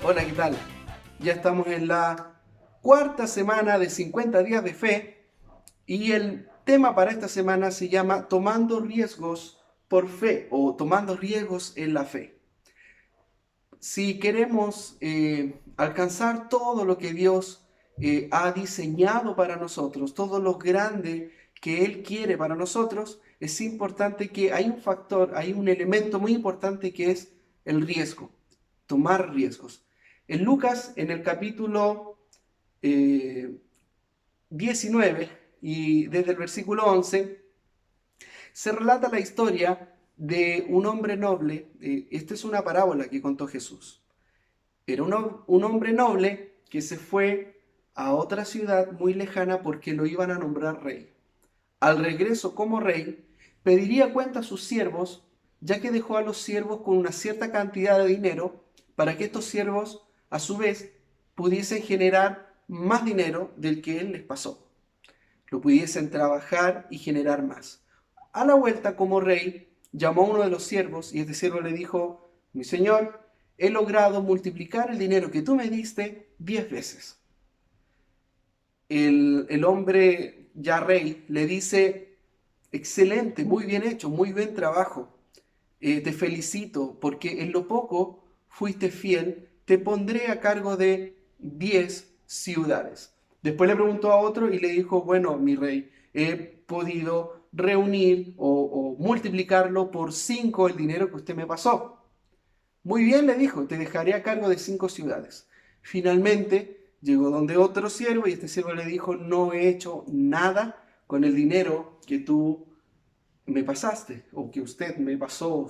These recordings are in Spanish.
Hola, ¿qué tal? Ya estamos en la cuarta semana de 50 días de fe y el tema para esta semana se llama Tomando riesgos por fe o tomando riesgos en la fe. Si queremos alcanzar todo lo que Dios ha diseñado para nosotros, todo lo grande que Él quiere para nosotros, es importante que hay un factor, hay un elemento muy importante que es el riesgo, tomar riesgos. En Lucas, en el capítulo eh, 19 y desde el versículo 11, se relata la historia de un hombre noble. Esta es una parábola que contó Jesús. Era un hombre noble que se fue a otra ciudad muy lejana porque lo iban a nombrar rey. Al regreso como rey, pediría cuenta a sus siervos, ya que dejó a los siervos con una cierta cantidad de dinero para que estos siervos, a su vez, pudiesen generar más dinero del que él les pasó. Lo pudiesen trabajar y generar más. A la vuelta, como rey, llamó a uno de los siervos y este siervo le dijo: mi señor, he logrado multiplicar el dinero que tú me diste 10 veces. El hombre ya rey le dice: excelente, muy bien hecho, muy buen trabajo. Te felicito porque en lo poco fuiste fiel, te pondré a cargo de 10 ciudades. Después le preguntó a otro y le dijo: bueno, mi rey, he podido reunir o multiplicarlo por 5 el dinero que usted me pasó. Muy bien, le dijo, te dejaré a cargo de 5 ciudades. Finalmente llegó donde otro siervo y este siervo le dijo: no he hecho nada con el dinero que tú me pasaste o que usted me pasó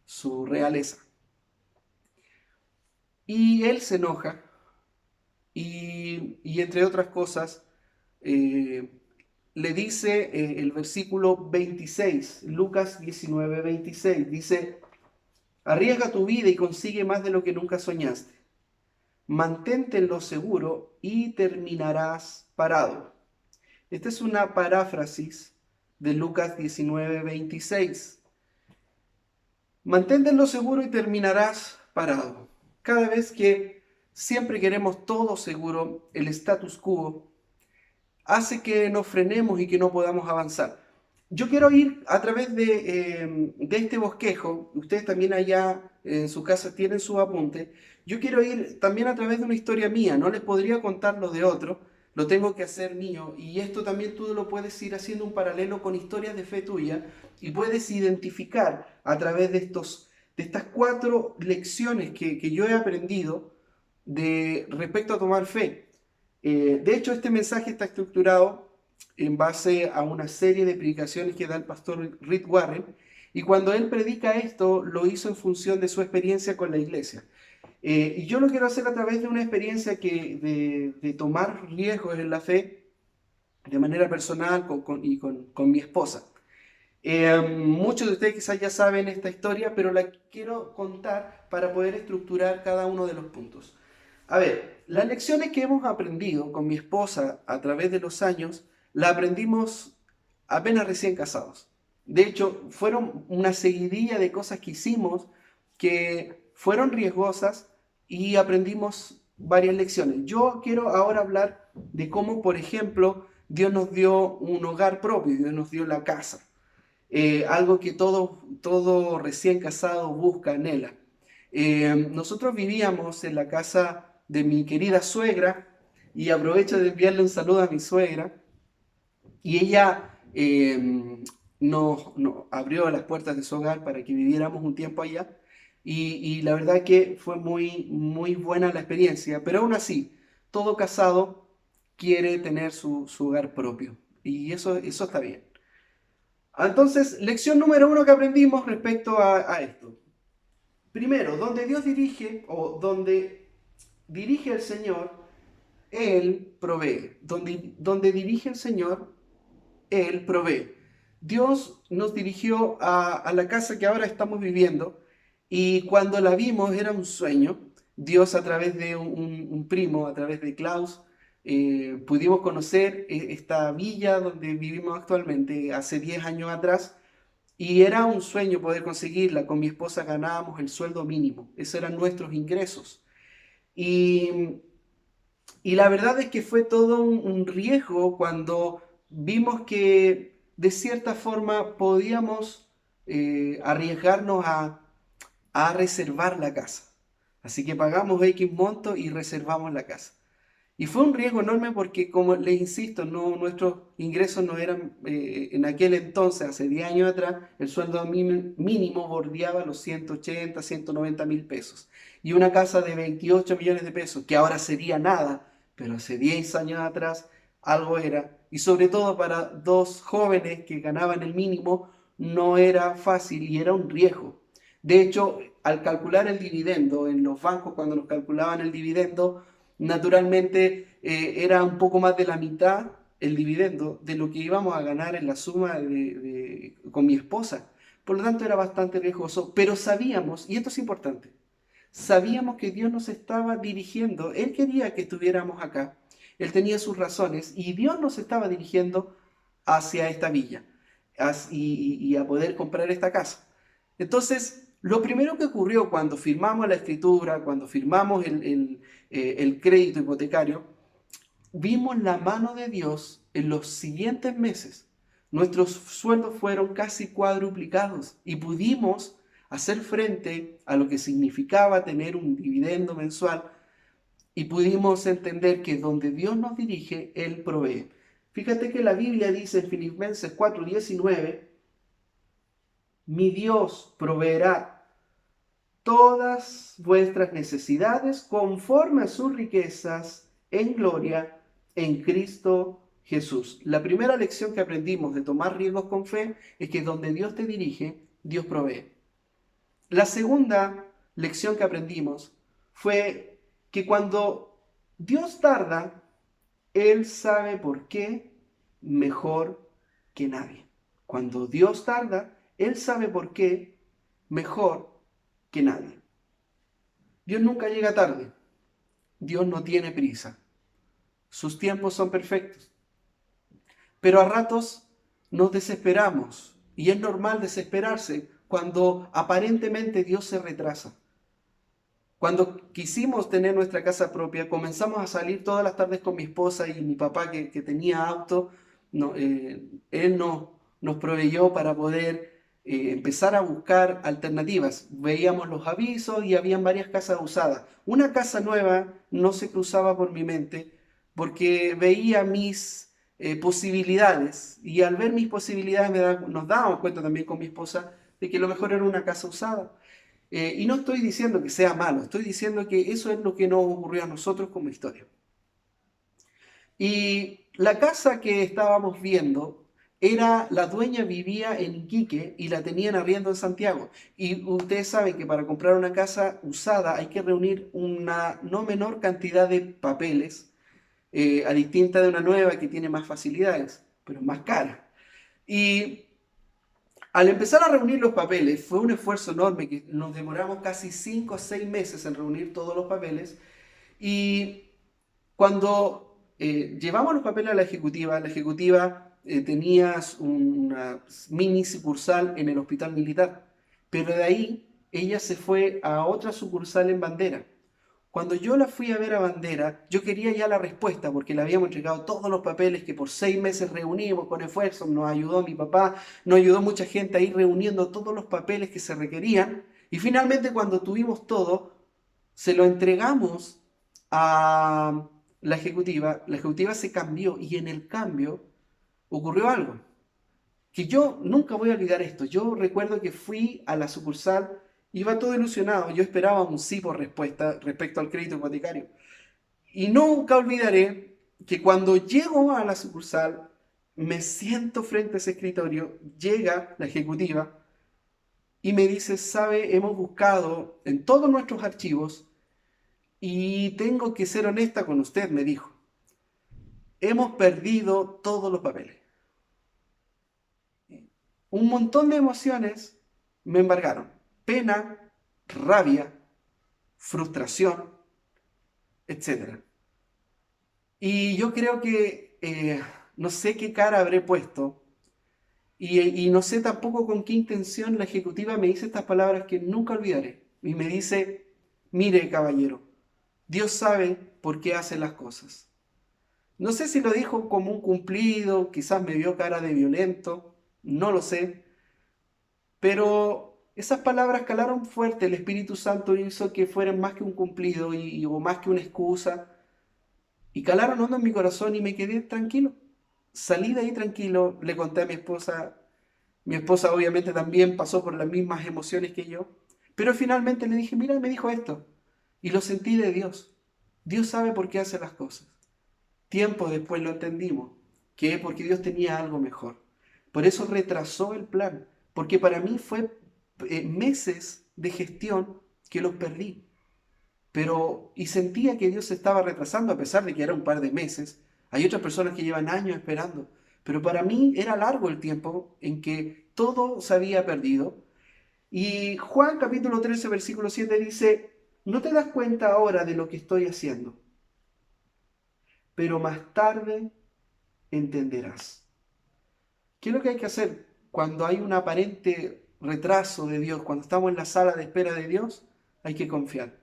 su realeza. Y él se enoja y entre otras cosas eh, le dice el versículo 26, Lucas 19, 26, dice: arriesga tu vida y consigue más de lo que nunca soñaste. Mantente en lo seguro y terminarás parado. Esta es una paráfrasis de Lucas 19, 26. Mantente en lo seguro y terminarás parado. Cada vez que siempre queremos todo seguro, el status quo hace que nos frenemos y que no podamos avanzar. Yo quiero ir a través de este bosquejo. Ustedes también allá en su casa tienen su apunte. Yo quiero ir también a través de una historia mía. No les podría contar lo de otro, lo tengo que hacer mío. Y esto también tú lo puedes ir haciendo un paralelo con historias de fe tuya y puedes identificar a través de estas 4 lecciones que yo he aprendido respecto a tomar fe. De hecho, este mensaje está estructurado en base a una serie de predicaciones que da el pastor Rick Warren, y cuando él predica esto, lo hizo en función de su experiencia con la iglesia. Y yo lo quiero hacer a través de una experiencia de tomar riesgos en la fe de manera personal con mi esposa. Muchos de ustedes quizás ya saben esta historia, pero la quiero contar para poder estructurar cada uno de los puntos. A ver, las lecciones que hemos aprendido con mi esposa a través de los años, la aprendimos apenas recién casados. De hecho, fueron una seguidilla de cosas que hicimos que fueron riesgosas y aprendimos varias lecciones. Yo quiero ahora hablar de cómo, por ejemplo, Dios nos dio un hogar propio, Dios nos dio la casa. Algo que todo recién casado busca, anhela. Nosotros vivíamos en la casa de mi querida suegra y aprovecho de enviarle un saludo a mi suegra. Y ella nos abrió las puertas de su hogar para que viviéramos un tiempo allá. Y la verdad que fue muy, muy buena la experiencia. Pero aún así, todo casado quiere tener su hogar propio. Y eso está bien. Entonces, lección número 1 que aprendimos respecto a esto. Primero, donde Dios dirige o donde dirige el Señor, Él provee. Donde dirige el Señor, Él provee. Dios nos dirigió a la casa que ahora estamos viviendo y cuando la vimos era un sueño. Dios a través de un primo, a través de Klaus, pudimos conocer esta villa donde vivimos actualmente hace 10 años atrás y era un sueño poder conseguirla. Con mi esposa ganábamos el sueldo mínimo, esos eran nuestros ingresos. Y, y la verdad es que fue todo un riesgo cuando vimos que de cierta forma podíamos arriesgarnos a reservar la casa. Así que pagamos X monto y reservamos la casa. Y fue un riesgo enorme porque, como les insisto, no, nuestros ingresos no eran, en aquel entonces, hace 10 años atrás, el sueldo mínimo bordeaba los 180, 190 mil pesos. Y una casa de 28 millones de pesos, que ahora sería nada, pero hace 10 años atrás algo era. Y sobre todo para dos jóvenes que ganaban el mínimo, no era fácil y era un riesgo. De hecho, al calcular el dividendo, en los bancos cuando nos calculaban el dividendo, naturalmente era un poco más de la mitad el dividendo de lo que íbamos a ganar en la suma con mi esposa. Por lo tanto era bastante riesgoso, pero sabíamos, y esto es importante, sabíamos que Dios nos estaba dirigiendo. Él quería que estuviéramos acá. Él tenía sus razones y Dios nos estaba dirigiendo hacia esta villa y a poder comprar esta casa. Entonces, lo primero que ocurrió cuando firmamos la escritura, cuando firmamos el crédito hipotecario, vimos la mano de Dios en los siguientes meses. Nuestros sueldos fueron casi cuadruplicados y pudimos hacer frente a lo que significaba tener un dividendo mensual y pudimos entender que donde Dios nos dirige, Él provee. Fíjate que la Biblia dice en Filipenses 4:19, mi Dios proveerá todas vuestras necesidades conforme a sus riquezas en gloria en Cristo Jesús. La primera lección que aprendimos de tomar riesgos con fe es que donde Dios te dirige, Dios provee. La segunda lección que aprendimos fue que cuando Dios tarda, Él sabe por qué mejor que nadie. Cuando Dios tarda, Él sabe por qué mejor que nadie. Dios nunca llega tarde. Dios no tiene prisa. Sus tiempos son perfectos. Pero a ratos nos desesperamos. Y es normal desesperarse cuando aparentemente Dios se retrasa. Cuando quisimos tener nuestra casa propia, comenzamos a salir todas las tardes con mi esposa y mi papá que tenía auto. No, él nos proveyó para poder empezar a buscar alternativas. Veíamos los avisos y habían varias casas usadas. Una casa nueva no se cruzaba por mi mente porque veía mis posibilidades y al ver mis posibilidades nos dábamos cuenta también con mi esposa de que lo mejor era una casa usada. Y no estoy diciendo que sea malo, estoy diciendo que eso es lo que nos ocurrió a nosotros como historia. Y la casa que estábamos viendo la dueña vivía en Iquique y la tenían arriendo en Santiago. Y ustedes saben que para comprar una casa usada hay que reunir una no menor cantidad de papeles, a distinta de una nueva que tiene más facilidades, pero es más cara. Y al empezar a reunir los papeles, fue un esfuerzo enorme que nos demoramos casi 5 o 6 meses en reunir todos los papeles. Y cuando llevamos los papeles a la ejecutiva tenía una mini sucursal en el hospital militar. Pero de ahí ella se fue a otra sucursal en Bandera. Cuando yo la fui a ver a Bandera, yo quería ya la respuesta porque le habíamos entregado todos los papeles que por 6 meses reunimos con esfuerzo, nos ayudó mi papá, nos ayudó mucha gente a ir reuniendo todos los papeles que se requerían. Y finalmente cuando tuvimos todo, se lo entregamos a la ejecutiva se cambió y en el cambio ocurrió algo que yo nunca voy a olvidar esto. Yo recuerdo que fui a la sucursal, iba todo ilusionado, yo esperaba un sí por respuesta respecto al crédito hipotecario. Y nunca olvidaré que cuando llego a la sucursal, me siento frente a ese escritorio, llega la ejecutiva y me dice, sabe, hemos buscado en todos nuestros archivos y tengo que ser honesta con usted, me dijo. Hemos perdido todos los papeles. Un montón de emociones me embargaron. Pena, rabia, frustración, etcétera. Y yo creo que no sé qué cara habré puesto y no sé tampoco con qué intención la ejecutiva me dice estas palabras que nunca olvidaré. Y me dice, mire caballero, Dios sabe por qué hace las cosas. No sé si lo dijo como un cumplido, quizás me vio cara de violento, no lo sé, pero esas palabras calaron fuerte. El Espíritu Santo hizo que fueran más que un cumplido o más que una excusa, y calaron hondo en mi corazón y me quedé tranquilo. Salí de ahí tranquilo, le conté a mi esposa obviamente también pasó por las mismas emociones que yo, pero finalmente le dije, mira, me dijo esto, y lo sentí de Dios. Dios sabe por qué hace las cosas. Tiempo después lo entendimos, que es porque Dios tenía algo mejor. Por eso retrasó el plan, porque para mí fue meses de gestión que los perdí. Pero, y sentía que Dios se estaba retrasando a pesar de que era un par de meses. Hay otras personas que llevan años esperando. Pero para mí era largo el tiempo en que todo se había perdido. Y Juan capítulo 13, versículo 7 dice, no te das cuenta ahora de lo que estoy haciendo, pero más tarde entenderás. ¿Qué es lo que hay que hacer cuando hay un aparente retraso de Dios? Cuando estamos en la sala de espera de Dios, hay que confiar.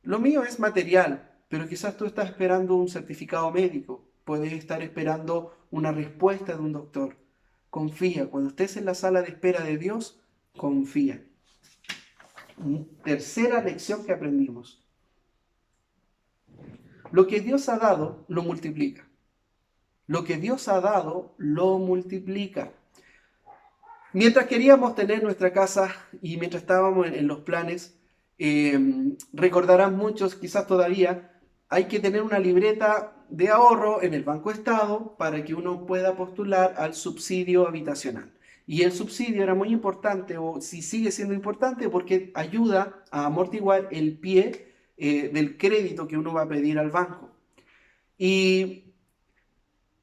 Lo mío es material, pero quizás tú estás esperando un certificado médico, puedes estar esperando una respuesta de un doctor. Confía, cuando estés en la sala de espera de Dios, confía. Tercera lección que aprendimos. Lo que Dios ha dado, lo multiplica. Lo que Dios ha dado, lo multiplica. Mientras queríamos tener nuestra casa y mientras estábamos en los planes, recordarán muchos, quizás todavía, hay que tener una libreta de ahorro en el Banco Estado para que uno pueda postular al subsidio habitacional. Y el subsidio era muy importante, o si sigue siendo importante, porque ayuda a amortiguar el pie del crédito que uno va a pedir al banco. Y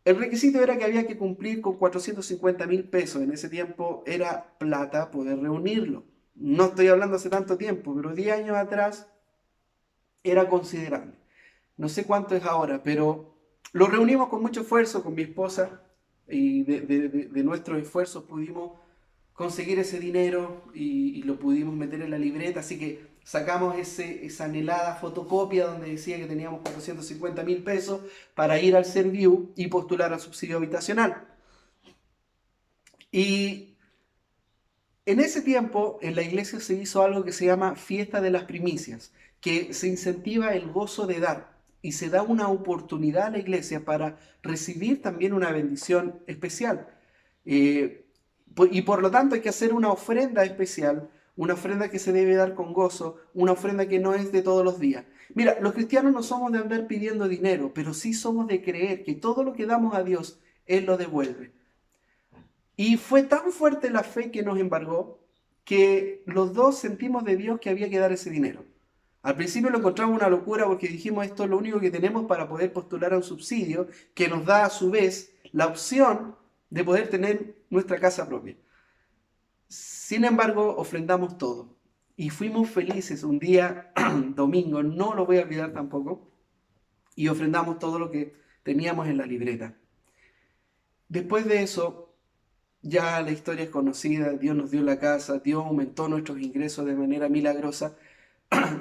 el requisito era que había que cumplir con 450.000 pesos. En ese tiempo era plata poder reunirlo. No estoy hablando hace tanto tiempo, pero 10 años atrás era considerable. No sé cuánto es ahora, pero lo reunimos con mucho esfuerzo con mi esposa y de nuestros esfuerzos pudimos conseguir ese dinero y lo pudimos meter en la libreta, así que sacamos esa anhelada fotocopia donde decía que teníamos 450.000 pesos para ir al Serviu y postular al subsidio habitacional. Y en ese tiempo en la iglesia se hizo algo que se llama fiesta de las primicias, que se incentiva el gozo de dar y se da una oportunidad a la iglesia para recibir también una bendición especial. Eh, y por lo tanto hay que hacer una ofrenda especial, una ofrenda que se debe dar con gozo, una ofrenda que no es de todos los días. Mira, los cristianos no somos de andar pidiendo dinero, pero sí somos de creer que todo lo que damos a Dios, Él lo devuelve. Y fue tan fuerte la fe que nos embargó que los dos sentimos de Dios que había que dar ese dinero. Al principio lo encontramos una locura porque dijimos esto es lo único que tenemos para poder postular a un subsidio que nos da a su vez la opción de poder tener nuestra casa propia. Sin embargo, ofrendamos todo y fuimos felices un día domingo, no lo voy a olvidar tampoco, y ofrendamos todo lo que teníamos en la libreta. Después de eso, ya la historia es conocida, Dios nos dio la casa, Dios aumentó nuestros ingresos de manera milagrosa.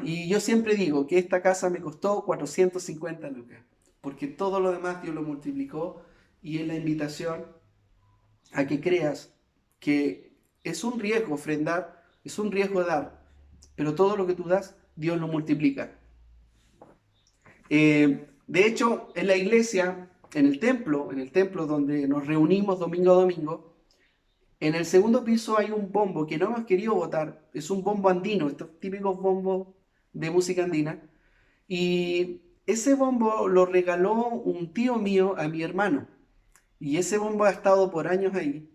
Y yo siempre digo que esta casa me costó 450 lucas, porque todo lo demás Dios lo multiplicó y es la invitación a que creas que es un riesgo ofrendar, es un riesgo dar, pero todo lo que tú das, Dios lo multiplica. De hecho, en la iglesia, en el templo donde nos reunimos domingo a domingo, en el segundo piso hay un bombo que no hemos querido botar. Es un bombo andino, estos típicos bombos de música andina. Y ese bombo lo regaló un tío mío a mi hermano. Y ese bombo ha estado por años ahí.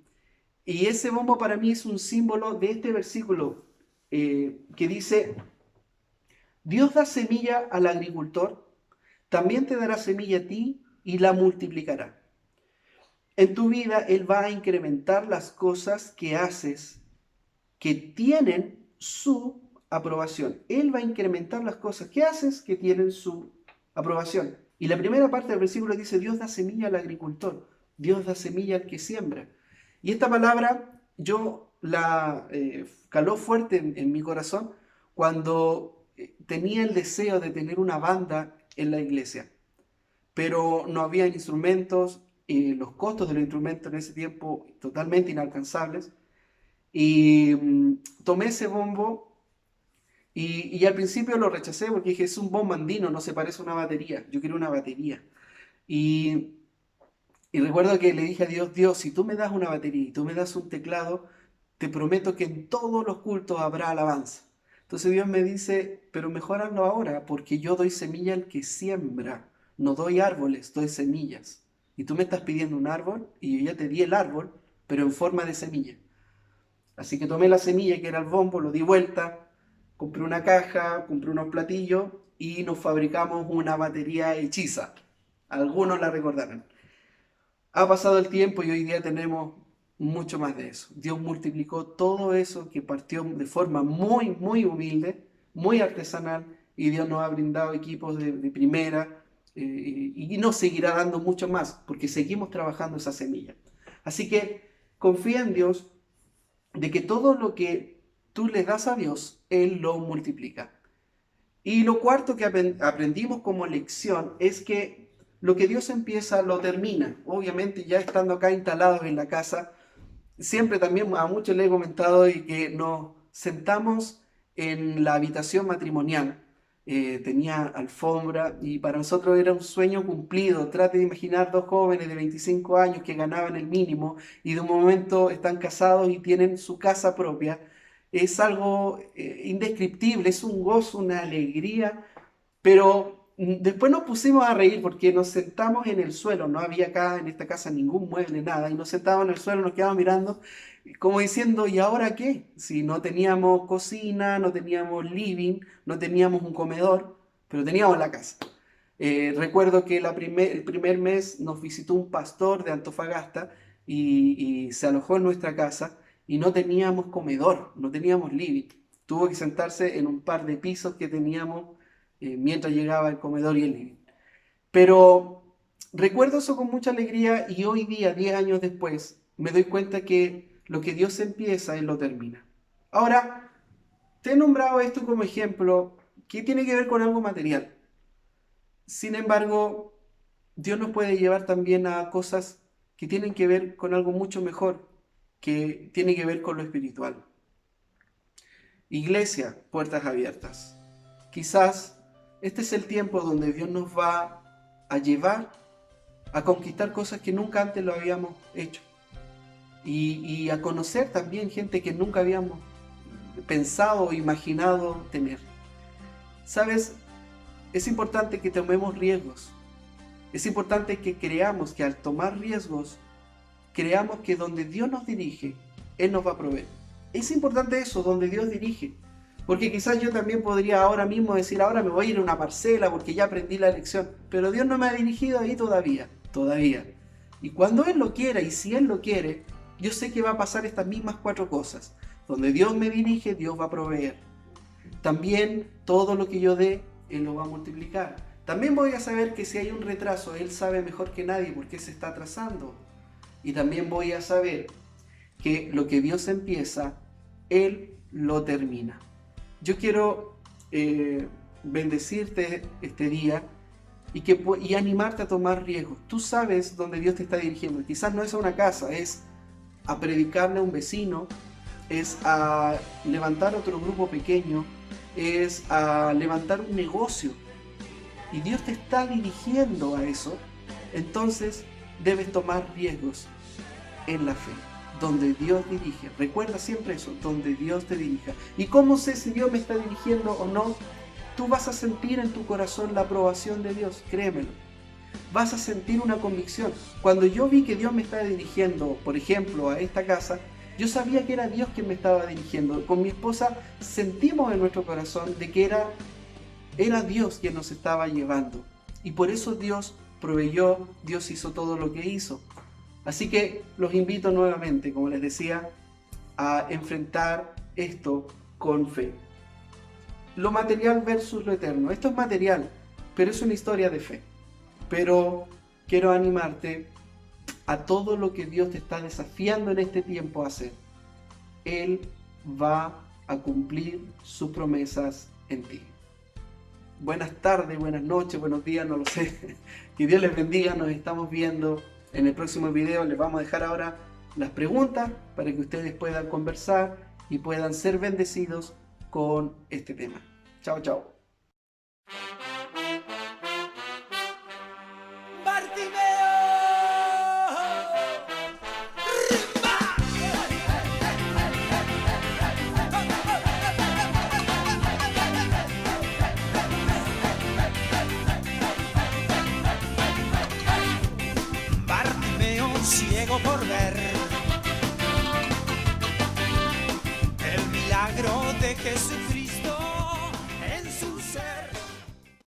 Y ese bombo para mí es un símbolo de este versículo que dice, Dios da semilla al agricultor, también te dará semilla a ti y la multiplicará. En tu vida Él va a incrementar las cosas que haces que tienen su aprobación. Él va a incrementar las cosas que haces que tienen su aprobación. Y la primera parte del versículo dice, Dios da semilla al agricultor, Dios da semilla al que siembra. Y esta palabra yo la caló fuerte en mi corazón cuando tenía el deseo de tener una banda en la iglesia, pero no había instrumentos, los costos de los instrumentos en ese tiempo totalmente inalcanzables, y tomé ese bombo y al principio lo rechacé porque dije, es un bombo andino, no se parece a una batería, yo quiero una batería. Y, y recuerdo que le dije a Dios, Dios, si tú me das una batería y tú me das un teclado, te prometo que en todos los cultos habrá alabanza. Entonces Dios me dice, pero mejor hazlo ahora, porque yo doy semilla al que siembra, no doy árboles, doy semillas. Y tú me estás pidiendo un árbol y yo ya te di el árbol, pero en forma de semilla. Así que tomé la semilla que era el bombo, lo di vuelta, compré una caja, compré unos platillos y nos fabricamos una batería hechiza. Algunos la recordarán. Ha pasado el tiempo y hoy día tenemos mucho más de eso. Dios multiplicó todo eso que partió de forma muy, muy humilde, muy artesanal, y Dios nos ha brindado equipos de primera y nos seguirá dando mucho más porque seguimos trabajando esa semilla. Así que confía en Dios de que todo lo que tú le das a Dios, Él lo multiplica. Y lo cuarto que aprendimos como lección es que lo que Dios empieza lo termina. Obviamente ya estando acá instalados en la casa, siempre también a muchos les he comentado y que nos sentamos en la habitación matrimonial. Tenía alfombra y para nosotros era un sueño cumplido. Trate de imaginar dos jóvenes de 25 años que ganaban el mínimo y de un momento están casados y tienen su casa propia. Es algo indescriptible, es un gozo, una alegría, pero después nos pusimos a reír porque nos sentamos en el suelo, no había acá en esta casa ningún mueble, nada, y nos sentábamos en el suelo, nos quedábamos mirando como diciendo, ¿y ahora qué? Si no teníamos cocina, no teníamos living, no teníamos un comedor, pero teníamos la casa. Recuerdo que el primer mes nos visitó un pastor de Antofagasta y se alojó en nuestra casa y no teníamos comedor, no teníamos living. Tuvo que sentarse en un par de pisos que teníamos mientras llegaba el comedor y el living. Pero recuerdo eso con mucha alegría y hoy día, 10 años después, me doy cuenta que lo que Dios empieza, Él lo termina. Ahora, te he nombrado esto como ejemplo que tiene que ver con algo material. Sin embargo, Dios nos puede llevar también a cosas que tienen que ver con algo mucho mejor, que tiene que ver con lo espiritual. Iglesia, puertas abiertas. Quizás este es el tiempo donde Dios nos va a llevar a conquistar cosas que nunca antes lo habíamos hecho. Y a conocer también gente que nunca habíamos pensado o imaginado tener. ¿Sabes? Es importante que tomemos riesgos. Es importante que creamos que al tomar riesgos, creamos que donde Dios nos dirige, Él nos va a proveer. Es importante eso, donde Dios dirige. Porque quizás yo también podría ahora mismo decir, ahora me voy a ir a una parcela porque ya aprendí la lección. Pero Dios no me ha dirigido ahí todavía. Y cuando Él lo quiera y si Él lo quiere, yo sé que va a pasar estas mismas cuatro cosas. Donde Dios me dirige, Dios va a proveer. También todo lo que yo dé, Él lo va a multiplicar. También voy a saber que si hay un retraso, Él sabe mejor que nadie por qué se está atrasando. Y también voy a saber que lo que Dios empieza, Él lo termina. Yo quiero bendecirte este día y animarte a tomar riesgos. Tú sabes dónde Dios te está dirigiendo. Quizás no es a una casa, es a predicarle a un vecino, es a levantar otro grupo pequeño, es a levantar un negocio. Y Dios te está dirigiendo a eso. Entonces debes tomar riesgos en la fe. Donde Dios dirige. Recuerda siempre eso, donde Dios te dirija. ¿Y cómo sé si Dios me está dirigiendo o no? Tú vas a sentir en tu corazón la aprobación de Dios, créemelo. Vas a sentir una convicción. Cuando yo vi que Dios me estaba dirigiendo, por ejemplo, a esta casa, yo sabía que era Dios quien me estaba dirigiendo. Con mi esposa sentimos en nuestro corazón de que era Dios quien nos estaba llevando. Y por eso Dios proveyó, Dios hizo todo lo que hizo. Así que los invito nuevamente, como les decía, a enfrentar esto con fe. Lo material versus lo eterno. Esto es material, pero es una historia de fe. Pero quiero animarte a todo lo que Dios te está desafiando en este tiempo a hacer. Él va a cumplir sus promesas en ti. buenas tardes, buenas noches, buenos días, no lo sé. Que Dios les bendiga, nos estamos viendo en el próximo video. Les vamos a dejar ahora las preguntas para que ustedes puedan conversar y puedan ser bendecidos con este tema. Chao, chao.